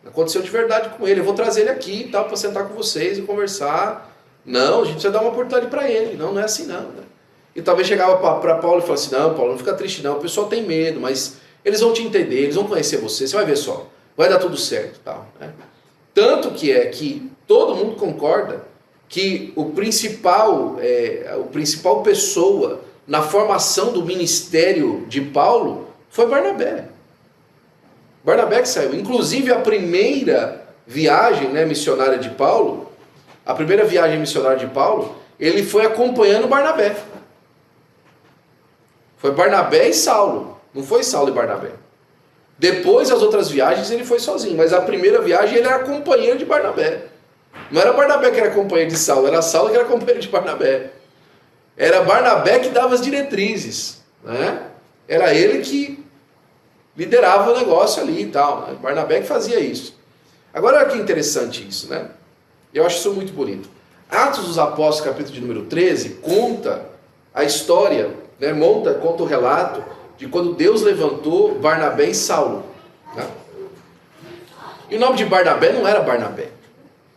Aconteceu de verdade com ele. Eu vou trazer ele aqui e tal, para sentar com vocês e conversar. Não, a gente precisa dar uma oportunidade para ele. Não, não é assim não. Né? E talvez chegava para Paulo e falava assim, não, Paulo, não fica triste não. O pessoal tem medo, mas eles vão te entender, eles vão conhecer você. Você vai ver só. Vai dar tudo certo. Tal, né? Tanto que é que todo mundo concorda que o principal pessoa na formação do ministério de Paulo foi Barnabé. Barnabé que saiu. Inclusive a primeira viagem, né, missionária de Paulo, ele foi acompanhando Barnabé. Foi Barnabé e Saulo. Não foi Saulo e Barnabé. Depois, as outras viagens, ele foi sozinho. Mas a primeira viagem, ele era companheiro de Barnabé. Não era Barnabé que era companheiro de Saulo, era Saulo que era companheiro de Barnabé. Era Barnabé que dava as diretrizes. Né? Era ele que liderava o negócio ali e tal. Né? Barnabé que fazia isso. Agora, olha que interessante isso, né? Eu acho isso muito bonito. Atos dos Apóstolos, capítulo de número 13, conta a história, né? Conta o relato de quando Deus levantou Barnabé e Saulo. Tá? E o nome de Barnabé não era Barnabé.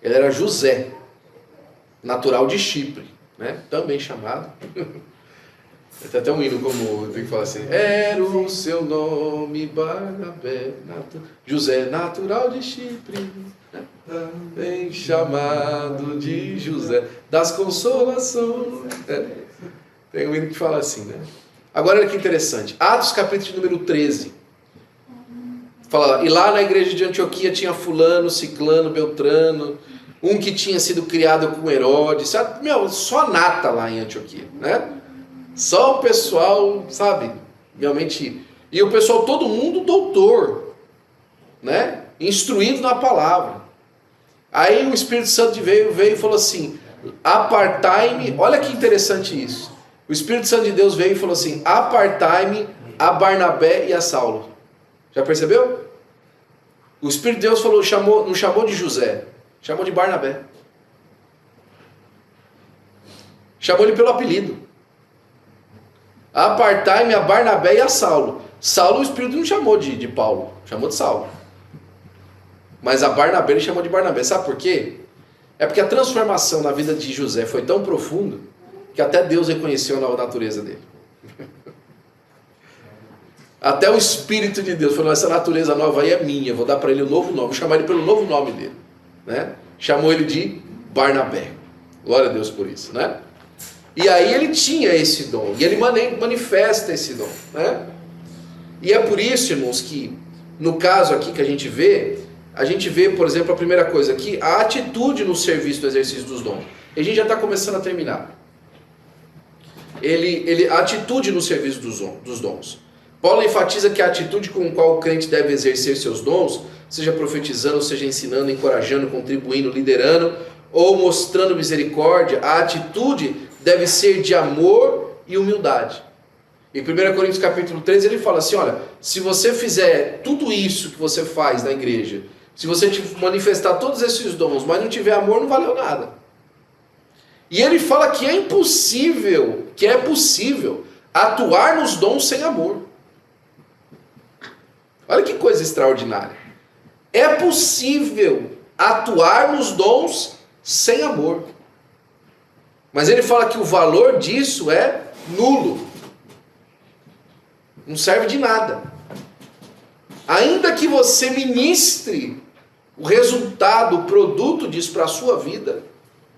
Ele era José, natural de Chipre, né? Também chamado. Tem até um hino como tem que falar assim: era o seu nome Barnabé, José, natural de Chipre, né? Também chamado de José das Consolações. Tem um hino que fala assim, né? Agora olha que interessante. Atos capítulo número 13. Fala, e lá na igreja de Antioquia tinha fulano, ciclano, beltrano, um que tinha sido criado com Herodes, sabe? Meu, só nata lá em Antioquia, né? Só o pessoal, sabe? Realmente. E o pessoal, todo mundo doutor, né? Instruído na palavra. Aí o Espírito Santo veio e falou assim: apartai-me. Olha que interessante isso. O Espírito Santo de Deus veio e falou assim: apartai-me a Barnabé e a Saulo. Já percebeu? O Espírito de Deus falou, não chamou de José, chamou de Barnabé. Chamou ele pelo apelido. Apartai-me a Barnabé e a Saulo. Saulo o Espírito não chamou de Paulo, chamou de Saulo. Mas a Barnabé ele chamou de Barnabé. Sabe por quê? É porque a transformação na vida de José foi tão profunda que até Deus reconheceu a nova natureza dele. Até o Espírito de Deus falou, essa natureza nova aí é minha, vou dar para ele um novo nome, vou chamar ele pelo novo nome dele. Né? Chamou ele de Barnabé. Glória a Deus por isso. Né? E aí ele tinha esse dom, e ele manifesta esse dom. Né? E é por isso, irmãos, que no caso aqui que a gente vê, por exemplo, a primeira coisa aqui, a atitude no serviço do exercício dos dons. E a gente já está começando a terminar. A atitude no serviço dos dons. Paulo enfatiza que a atitude com a qual o crente deve exercer seus dons, seja profetizando, seja ensinando, encorajando, contribuindo, liderando ou mostrando misericórdia, a atitude deve ser de amor e humildade. Em 1 Coríntios capítulo 13 ele fala assim, olha, se você fizer tudo isso que você faz na igreja, se você manifestar todos esses dons, mas não tiver amor, não valeu nada. E ele fala que é possível atuar nos dons sem amor. Olha que coisa extraordinária. É possível atuar nos dons sem amor. Mas ele fala que o valor disso é nulo. Não serve de nada. Ainda que você ministre o resultado, o produto disso para a sua vida,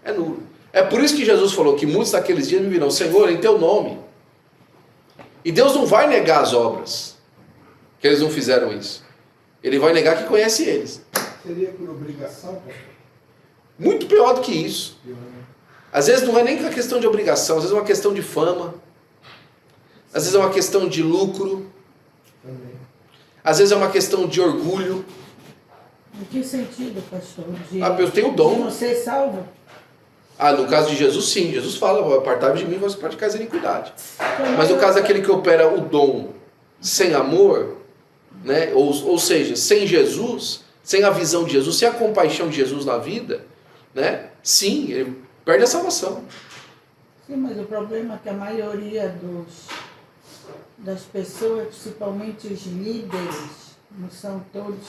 é nulo. É por isso que Jesus falou que muitos daqueles dias me virão, Senhor, em teu nome. E Deus não vai negar as obras, que eles não fizeram isso. Ele vai negar que conhece eles. Seria por obrigação, pastor? Muito pior do que isso. Às vezes não é nem uma questão de obrigação, às vezes é uma questão de fama. Às vezes é uma questão de lucro. Também. Às vezes é uma questão de orgulho. Em que sentido, pastor? Eu tenho o dom. De não ser salvo? No caso de Jesus, sim. Jesus fala, apartai-vos de mim, vós praticais a iniquidade. Mas no caso daquele que opera o dom sem amor, né? ou seja, sem Jesus, sem a visão de Jesus, sem a compaixão de Jesus na vida, né? Sim, ele perde a salvação. Sim, mas o problema é que a maioria das pessoas, principalmente os líderes, não são todos,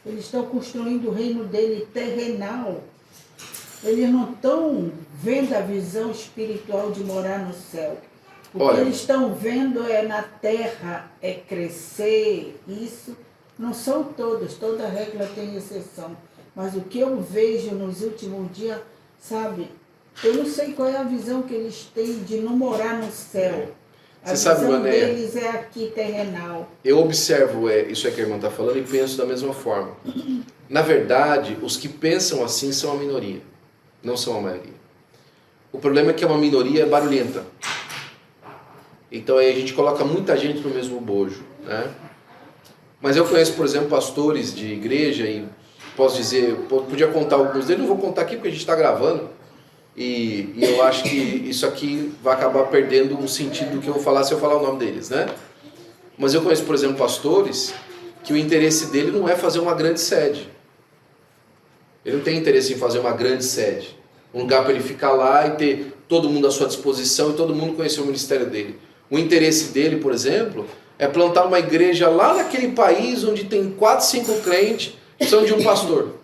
eles estão construindo o reino dele terrenal. Eles não estão vendo a visão espiritual de morar no céu. O que eles estão vendo é na terra, é crescer, isso. Não são todos, toda regra tem exceção. Mas o que eu vejo nos últimos dias, sabe, eu não sei qual é a visão que eles têm de não morar no céu. A visão deles é aqui terrenal. Eu observo isso que a irmã está falando e penso da mesma forma. Na verdade, os que pensam assim são a minoria, não são a maioria. O problema é que é uma minoria barulhenta. Então aí a gente coloca muita gente no mesmo bojo, né? Mas eu conheço, por exemplo, pastores de igreja e posso dizer, podia contar alguns deles, não vou contar aqui porque a gente está gravando. E eu acho que isso aqui vai acabar perdendo um sentido do que eu vou falar se eu falar o nome deles, né? Mas eu conheço, por exemplo, pastores que o interesse dele não é fazer uma grande sede. Ele não tem interesse em fazer uma grande sede. Um lugar para ele ficar lá e ter todo mundo à sua disposição e todo mundo conhecer o ministério dele. O interesse dele, por exemplo, é plantar uma igreja lá naquele país onde tem 4, 5 crentes que são de um pastor.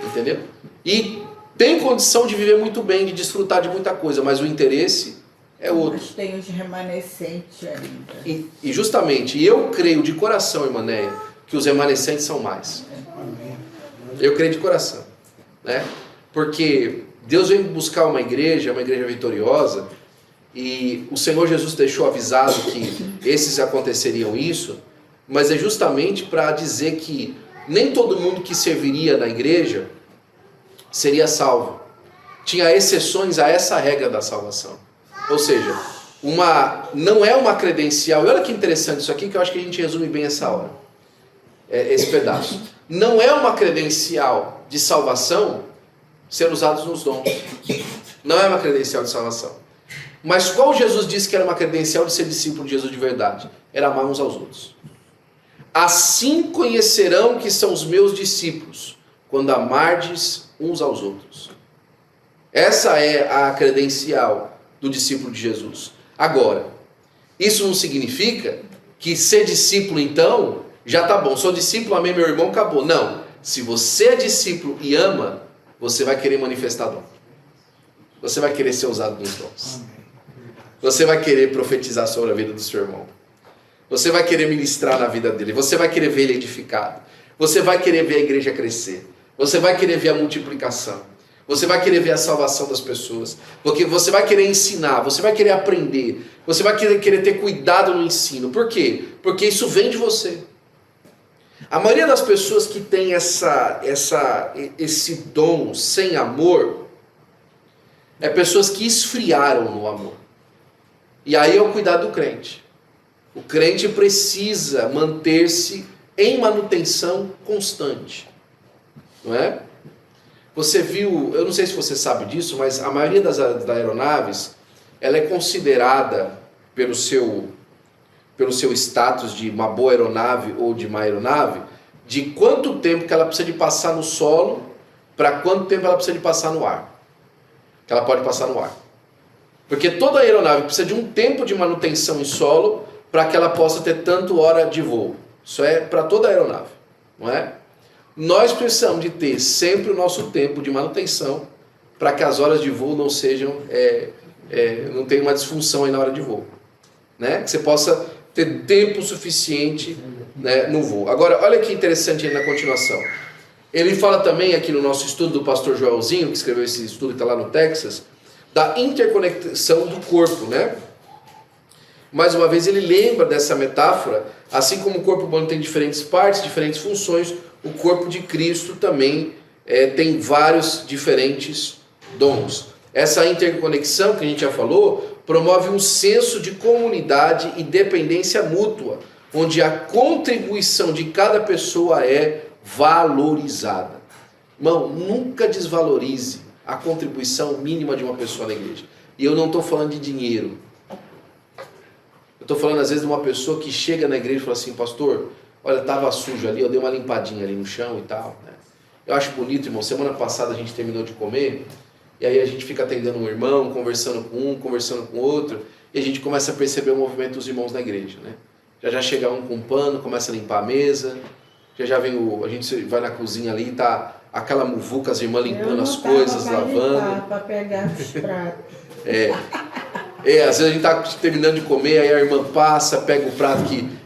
Entendeu? E tem condição de viver muito bem, de desfrutar de muita coisa, mas o interesse é outro. Mas tem os remanescentes ainda. E justamente, eu creio de coração, irmã Néia, que os remanescentes são mais. Eu creio de coração, né? Porque Deus vem buscar uma igreja vitoriosa, e o Senhor Jesus deixou avisado que esses aconteceriam isso, mas é justamente para dizer que nem todo mundo que serviria na igreja seria salvo. Tinha exceções a essa regra da salvação. Ou seja, não é uma credencial. E olha que interessante isso aqui, que eu acho que a gente resume bem essa hora. Esse pedaço. Não é uma credencial de salvação ser usados nos dons. Não é uma credencial de salvação. Mas qual Jesus disse que era uma credencial de ser discípulo de Jesus de verdade? Era amar uns aos outros. Assim conhecerão que são os meus discípulos, quando amardes uns aos outros. Essa é a credencial do discípulo de Jesus. Agora, isso não significa que ser discípulo, então, já está bom. Sou discípulo, amei meu irmão, acabou. Não. Se você é discípulo e ama, você vai querer manifestar dom. Você vai querer ser usado nos dons. Você vai querer profetizar sobre a vida do seu irmão. Você vai querer ministrar na vida dele. Você vai querer ver ele edificado. Você vai querer ver a igreja crescer. Você vai querer ver a multiplicação. Você vai querer ver a salvação das pessoas. Porque você vai querer ensinar. Você vai querer aprender. Você vai querer ter cuidado no ensino. Por quê? Porque isso vem de você. A maioria das pessoas que tem esse dom sem amor é pessoas que esfriaram no amor. E aí é o cuidado do crente. O crente precisa manter-se em manutenção constante. Não é? Você viu, eu não sei se você sabe disso, mas a maioria das aeronaves, ela é considerada pelo seu status de uma boa aeronave ou de má aeronave, de quanto tempo que ela precisa de passar no solo para quanto tempo ela precisa de passar no ar. Que ela pode passar no ar. Porque toda aeronave precisa de um tempo de manutenção em solo para que ela possa ter tanto hora de voo. Isso é para toda aeronave, não é? Nós precisamos de ter sempre o nosso tempo de manutenção para que as horas de voo não sejam, não tenha uma disfunção aí na hora de voo, né? Que você possa ter tempo suficiente, né, no voo. Agora, olha que interessante aí na continuação. Ele fala também aqui no nosso estudo do pastor Joelzinho, que escreveu esse estudo que está lá no Texas, da interconexão do corpo, né? Mais uma vez ele lembra dessa metáfora, assim como o corpo humano tem diferentes partes, diferentes funções, o corpo de Cristo também tem vários diferentes dons. Essa interconexão que a gente já falou, promove um senso de comunidade e dependência mútua, onde a contribuição de cada pessoa é valorizada. Irmão, nunca desvalorize a contribuição mínima de uma pessoa na igreja. E eu não estou falando de dinheiro. Eu estou falando às vezes de uma pessoa que chega na igreja e fala assim, pastor, olha, estava sujo ali, eu dei uma limpadinha ali no chão e tal, né? Eu acho bonito, irmão. Semana passada a gente terminou de comer, e aí a gente fica atendendo um irmão, conversando com um, conversando com outro, e a gente começa a perceber o movimento dos irmãos na igreja, né? Já chega um com um pano, começa a limpar a mesa, já vem a gente vai na cozinha ali, tá aquela muvuca, as irmãs limpando as coisas, lavando. Para pegar os pratos. Às vezes a gente tá terminando de comer, aí a irmã passa, pega o prato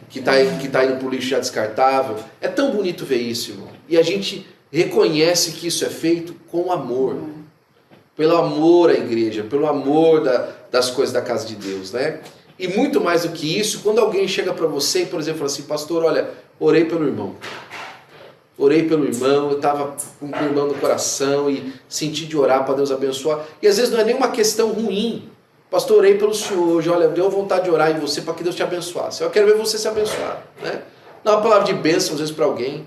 que tá indo pro lixo já descartável. É tão bonito ver isso, irmão. E a gente reconhece que isso é feito com amor. Pelo amor à igreja, pelo amor das coisas da casa de Deus, né? E muito mais do que isso, quando alguém chega para você e, por exemplo, fala assim, pastor, olha, orei pelo irmão. Orei pelo irmão, eu estava com o irmão no coração e senti de orar para Deus abençoar. E às vezes não é nenhuma questão ruim. Pastor, orei pelo senhor hoje, olha, deu vontade de orar em você para que Deus te abençoasse. Eu quero ver você se abençoar, né? Dá uma palavra de bênção às vezes para alguém.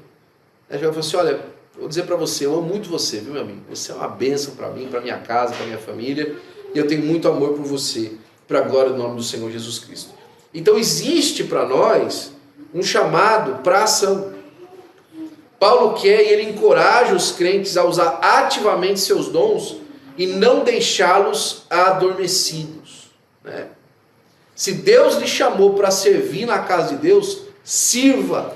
Aí eu falo assim, olha, vou dizer para você, eu amo muito você, viu, meu amigo? Você é uma bênção para mim, para minha casa, para minha família. E eu tenho muito amor por você, para a glória do nome do Senhor Jesus Cristo. Então existe para nós um chamado para ação. Paulo quer e ele encoraja os crentes a usar ativamente seus dons e não deixá-los adormecidos, né? Se Deus lhe chamou para servir na casa de Deus, sirva.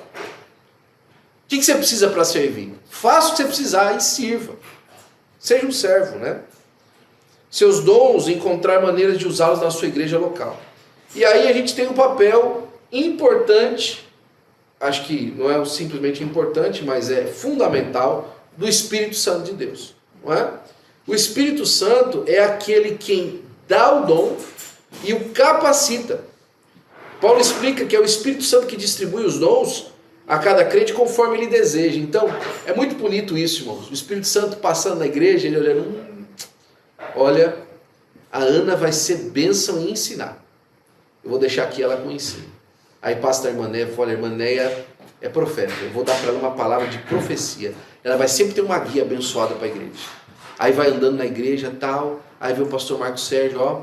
O que você precisa para servir? Faça o que você precisar e sirva. Seja um servo, né? Seus dons, encontrar maneiras de usá-los na sua igreja local. E aí a gente tem um papel importante, acho que não é simplesmente importante, mas é fundamental, do Espírito Santo de Deus, não é? O Espírito Santo é aquele quem dá o dom e o capacita. Paulo explica que é o Espírito Santo que distribui os dons a cada crente conforme ele deseja. Então, é muito bonito isso, irmãos. O Espírito Santo passando na igreja, ele olhando, olha, a Ana vai ser bênção em ensinar. Eu vou deixar aqui ela com o ensino. Aí passa a irmã Néia, olha, a irmã Néia é profeta, eu vou dar para ela uma palavra de profecia. Ela vai sempre ter uma guia abençoada para a igreja. Aí vai andando na igreja tal, aí vem o pastor Marcos Sérgio, ó,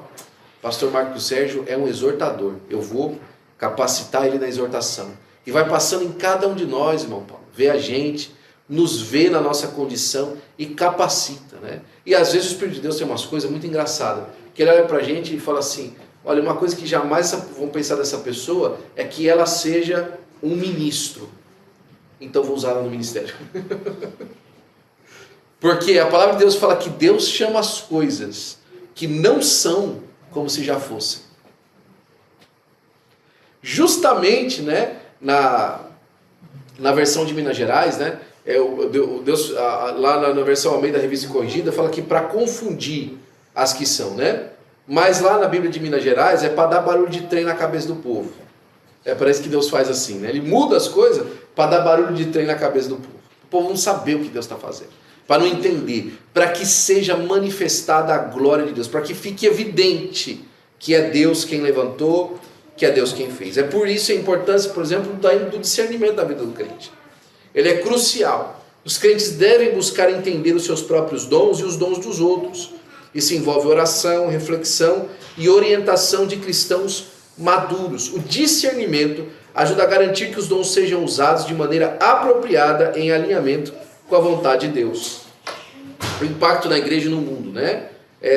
pastor Marcos Sérgio é um exortador, eu vou capacitar ele na exortação. E vai passando em cada um de nós, irmão Paulo, vê a gente, nos vê na nossa condição e capacita, né? E às vezes o Espírito de Deus tem umas coisas muito engraçadas, que ele olha pra gente e fala assim, olha, uma coisa que jamais vão pensar dessa pessoa é que ela seja um ministro. Então vou usar ela no ministério. Porque a palavra de Deus fala que Deus chama as coisas que não são como se já fossem. Justamente, né, na versão de Minas Gerais, né, Deus, lá na versão Almeida Revista e Corrigida, fala que para confundir as que são, né? Mas lá na Bíblia de Minas Gerais é para dar barulho de trem na cabeça do povo. Parece que Deus faz assim, né? Ele muda as coisas para dar barulho de trem na cabeça do povo. O povo não saber o que Deus está fazendo. Para não entender. Para que seja manifestada a glória de Deus. Para que fique evidente que é Deus quem levantou, que é Deus quem fez. É por isso a importância, por exemplo, do discernimento da vida do crente. Ele é crucial. Os crentes devem buscar entender os seus próprios dons e os dons dos outros. Isso envolve oração, reflexão e orientação de cristãos maduros. O discernimento ajuda a garantir que os dons sejam usados de maneira apropriada em alinhamento com a vontade de Deus. O impacto na igreja e no mundo, né?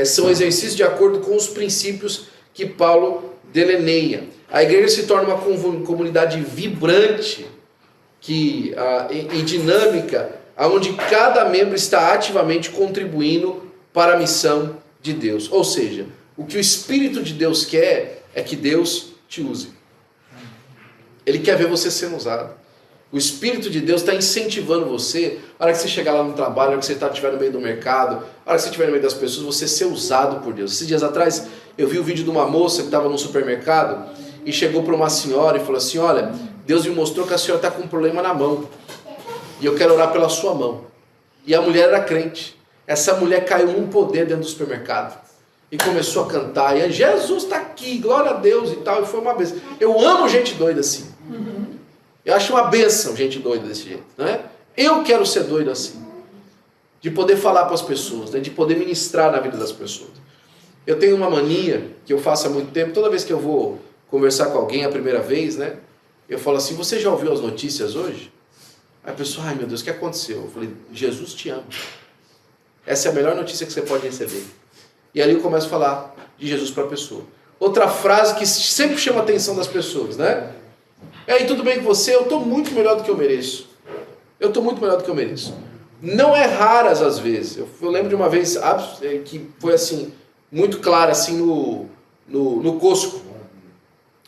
São exercícios de acordo com os princípios que Paulo delineia. A igreja se torna uma comunidade vibrante e dinâmica, onde cada membro está ativamente contribuindo para a missão de Deus. Ou seja, o que o Espírito de Deus quer é que Deus te use. Ele quer ver você sendo usado. O Espírito de Deus está incentivando você, a hora que você chegar lá no trabalho, a hora que você estiver no meio do mercado, a hora que você estiver no meio das pessoas, você ser usado por Deus. Esses dias atrás, eu vi o vídeo de uma moça que estava no supermercado e chegou para uma senhora e falou assim: olha, Deus me mostrou que a senhora está com um problema na mão e eu quero orar pela sua mão. E a mulher era crente. Essa mulher caiu num poder dentro do supermercado e começou a cantar, e Jesus está aqui, glória a Deus e tal, e foi uma bênção. Eu amo gente doida assim. Eu acho uma bênção gente doida desse jeito, né? Eu quero ser doido assim, de poder falar para as pessoas, né? De poder ministrar na vida das pessoas. Eu tenho uma mania que eu faço há muito tempo. Toda vez que eu vou conversar com alguém a primeira vez, né, eu falo assim: você já ouviu as notícias hoje? Aí a pessoa: ai meu Deus, o que aconteceu? Eu falei: Jesus te ama. Essa é a melhor notícia que você pode receber. E ali eu começo a falar de Jesus para a pessoa. Outra frase que sempre chama a atenção das pessoas, né? E aí, tudo bem com você? Eu estou muito melhor do que eu mereço. Eu estou muito melhor do que eu mereço. Não é raras as vezes. Eu lembro de uma vez que foi assim, muito clara assim no Costco.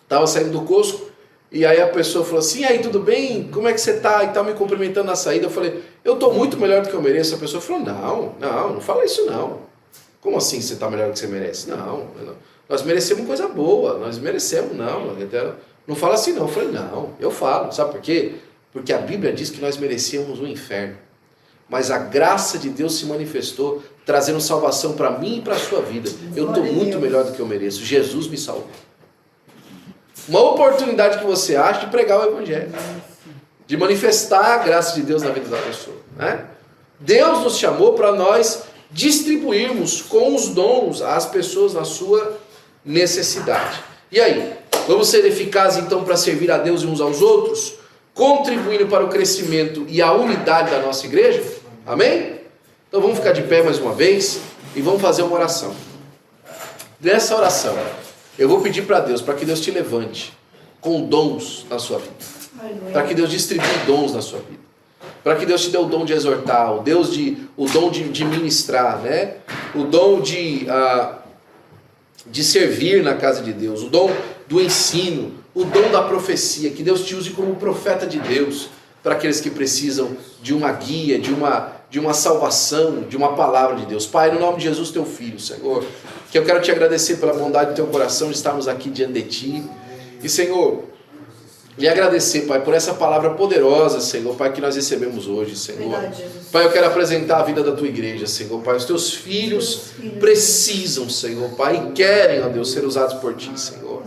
Estava saindo do Costco e aí a pessoa falou assim: e aí, tudo bem? Como é que você está? E estava me cumprimentando na saída. Eu falei: eu estou muito melhor do que eu mereço. A pessoa falou: não fala isso não. Como assim você está melhor do que você merece? Não, nós merecemos coisa boa. Nós merecemos, não. Não fala assim não. Eu falei: não, eu falo. Sabe por quê? Porque a Bíblia diz que nós merecíamos o inferno. Mas a graça de Deus se manifestou, trazendo salvação para mim e para a sua vida. Eu estou muito melhor do que eu mereço. Jesus me salvou. Uma oportunidade que você acha de pregar o Evangelho, de manifestar a graça de Deus na vida da pessoa, né? Deus nos chamou para nós distribuirmos com os dons às pessoas na sua necessidade. E aí, vamos ser eficazes então para servir a Deus e uns aos outros, contribuindo para o crescimento e a unidade da nossa igreja? Amém? Então vamos ficar de pé mais uma vez e vamos fazer uma oração. Nessa oração, eu vou pedir para Deus, para que Deus te levante com dons na sua vida, para que Deus distribua dons na sua vida, para que Deus te dê o dom de exortar, o dom de ministrar, né? O dom de servir na casa de Deus, o dom do ensino, o dom da profecia, que Deus te use como profeta de Deus para aqueles que precisam de uma guia, de uma salvação, de uma palavra de Deus. Pai, no nome de Jesus, teu Filho, Senhor, que eu quero te agradecer pela bondade do teu coração de estarmos aqui diante de ti. E, Senhor, e agradecer, Pai, por essa palavra poderosa, Senhor, Pai, que nós recebemos hoje, Senhor. Pai, eu quero apresentar a vida da tua igreja, Senhor, Pai. Os teus filhos precisam, Senhor, Pai, e querem, ó Deus, ser usados por ti, Senhor.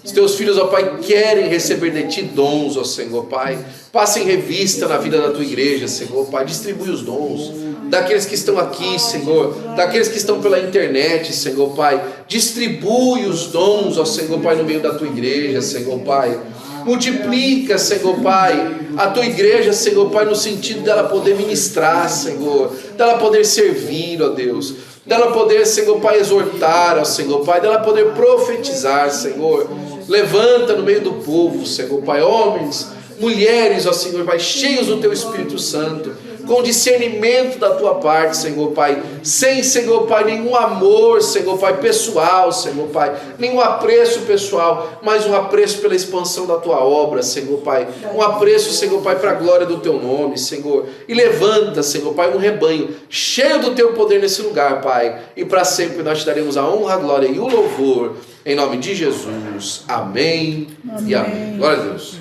Os teus filhos, ó Pai, querem receber de ti dons, ó Senhor, Pai. Passe em revista na vida da tua igreja, Senhor, Pai. Distribui os dons daqueles que estão aqui, Senhor, daqueles que estão pela internet, Senhor, Pai. Distribui os dons, ó Senhor, Pai, no meio da tua igreja, Senhor, Pai. Multiplica, Senhor Pai, a tua igreja, Senhor Pai, no sentido dela poder ministrar, Senhor, dela poder servir, ó Deus, dela poder, Senhor Pai, exortar, ó Senhor Pai, dela poder profetizar, Senhor. Levanta no meio do povo, Senhor Pai, homens, mulheres, ó Senhor Pai, cheios do teu Espírito Santo, com discernimento da tua parte, Senhor Pai, sem, Senhor Pai, nenhum amor, Senhor Pai, pessoal, Senhor Pai, nenhum apreço pessoal, mas um apreço pela expansão da tua obra, Senhor Pai, um apreço, Senhor Pai, para a glória do teu nome, Senhor, e levanta, Senhor Pai, um rebanho cheio do teu poder nesse lugar, Pai, e para sempre nós te daremos a honra, a glória e o louvor, em nome de Jesus, amém. E amém. Glória a Deus.